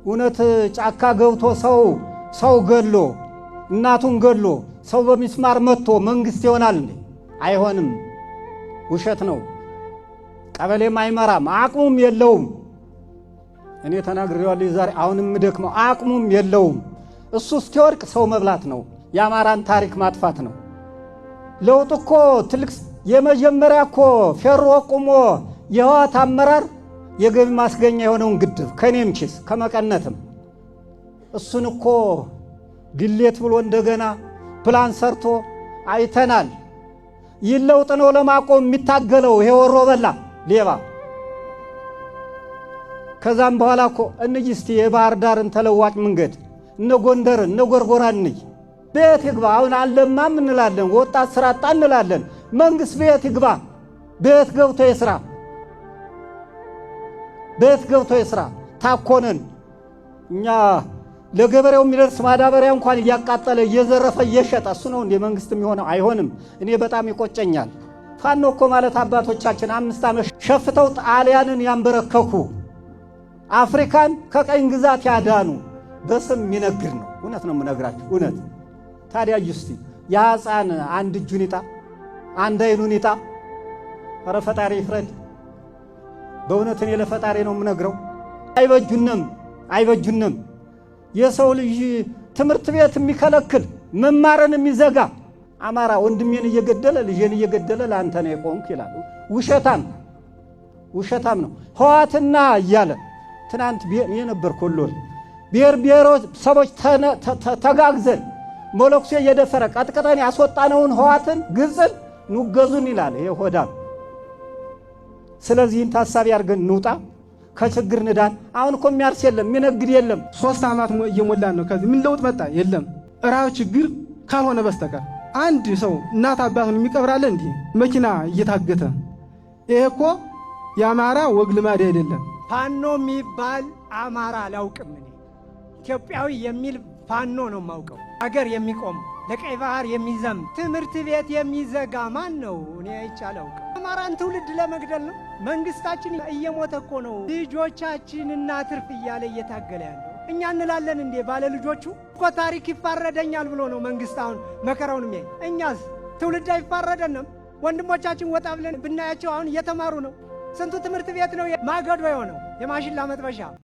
እውነት ጫካ ገብቶ ሰው ገሎ እናቱን ገሎ ሰው በሚስማር መጥቶ መንግስት ይሆናል እንዴ? አይሆንም። ውሸት ነው። ቀበሌም አይመራም፣ አቅሙም የለውም። እኔ ተናግሬዋለሁ ዛሬ። አሁንም ደክመው አቅሙም የለውም። እሱ እስኪወርቅ ሰው መብላት ነው። የአማራን ታሪክ ማጥፋት ነው። ለውጥ እኮ ትልቅ የመጀመሪያ እኮ ፌሮ ቆሞ የህወሓት አመራር የገቢ ማስገኛ የሆነውን ግድብ ከኔም ኪስ ከመቀነትም እሱን እኮ ግሌት ብሎ እንደገና ፕላን ሰርቶ አይተናል። ይህ ለውጥ ነው ለማቆም የሚታገለው ይሄ ወሮ በላ ሌባ። ከዛም በኋላ እኮ እንጂ እስቲ የባህር ዳርን ተለዋጭ መንገድ እነ ጎንደርን እነ ጎርጎራን እንይ። ቤት ይግባ። አሁን አለማም እንላለን፣ ወጣት ስራ አጣ እንላለን። መንግስት ቤት ይግባ። ቤት ገብቶ ይስራ። ቤት ገብቶ ይስራ። ታኮነን እኛ ለገበሬው የሚደርስ ማዳበሪያ እንኳን እያቃጠለ እየዘረፈ እየሸጠ እሱ ነው እንደ መንግስት የሚሆነው? አይሆንም። እኔ በጣም ይቆጨኛል። ፋኖ እኮ ማለት አባቶቻችን 5 ዓመት ሸፍተው ጣሊያንን ያንበረከኩ አፍሪካን ከቀኝ ግዛት ያዳኑ በስም የሚነግር ነው። እውነት ነው የምነግራችሁ፣ እውነት። ታዲያ እስቲ የሕፃን አንድ እጁን ይጣ አንድ አይኑን ይጣ። ኧረ ፈጣሪ ይፍረድ። በእውነት እኔ ለፈጣሪ ነው የምነግረው። አይበጁንም። የሰው ልጅ ትምህርት ቤት የሚከለክል መማርን የሚዘጋ አማራ ወንድሜን እየገደለ ልጄን እየገደለ ለአንተ ነው የቆምክ ይላል። ውሸታም ነው። ህወሓትና እያለ ትናንት እኔ ነበር ኮሎል ብሔረሰቦች ተጋግዘን ሞሎክሴ እየደፈረ ቀጥቀጠን ያስወጣነውን ህወሓትን ግብፅን ንገዙን ይላል። ይሄ ሆዳም። ስለዚህ ታሳቢ አድርገን እንውጣ፣ ከችግር ንዳን። አሁን እኮ የሚያርስ የለም የሚነግድ የለም። 3 ዓመት እየሞላን ነው። ከዚህ ምን ለውጥ መጣ? የለም። ራው ችግር ካልሆነ በስተቀር አንድ ሰው እናት አባቱን የሚቀብራለ እንዴ? መኪና እየታገተ ይሄ እኮ የአማራ ወግ ልማድ አይደለም። ፋኖ የሚባል አማራ አላውቅም። እኔ ኢትዮጵያዊ የሚል ፋኖ ነው የማውቀው። ሀገር የሚቆም ለቀይ ባህር የሚዘም ትምህርት ቤት የሚዘጋ ማን ነው? እኔ አይቻለው። አማራን ትውልድ ለመግደል ነው። መንግስታችን እየሞተ እኮ ነው። ልጆቻችን እናትርፍ እያለ እየታገለ ያለው እኛ እንላለን እንዴ? ባለ ልጆቹ እኮ ታሪክ ይፋረደኛል ብሎ ነው መንግስት አሁን መከራውን የሚያይ። እኛስ ትውልድ አይፋረደንም? ወንድሞቻችን ወጣ ብለን ብናያቸው አሁን እየተማሩ ነው። ስንቱ ትምህርት ቤት ነው ማገዶ የሆነው የማሽላ መጥበሻ